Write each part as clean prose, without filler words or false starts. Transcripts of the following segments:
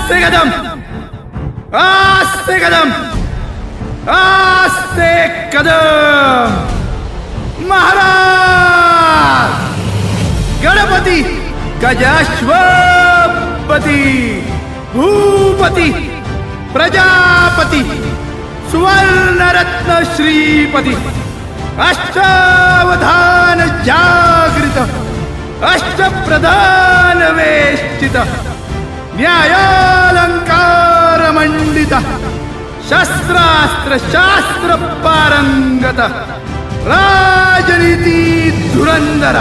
आस्ते कदम, आस्ते कदम, आस्ते कदम. महाराज गणपती गजाश्वपती भूपती प्रजापती सुवर्णरत्न श्रीपती अष्टावधान जागृत अष्टप्रधान वेष्टित न्यायालंकार मंडित शस्त्रास्त्र शास्त्र पारंगत राजनीती धुरंधर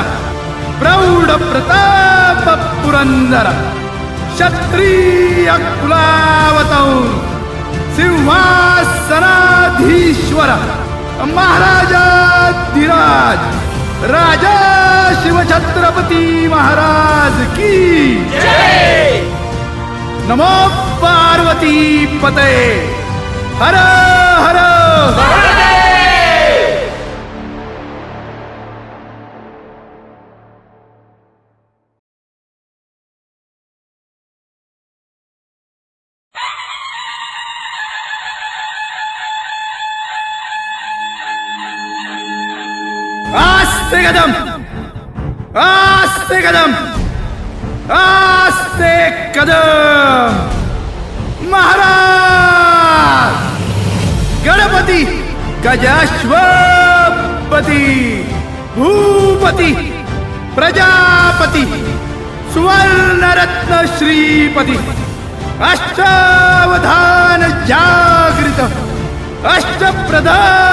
प्रौढ प्रताप पुरंदर क्षत्रिय कुलावतौर सिंहासनाधीश्वर महाराजाधिराज राजा शिवछत्रपती महाराज की जय. नमो पार्वती पते हर हर आस्ते कदम, आस्ते कदम, आस्ते कदम. महाराज गणपती गजाश्वपती भूपती प्रजापती सुवर्णरत्न श्रीपती अष्टावधान जागृत अष्टप्रधान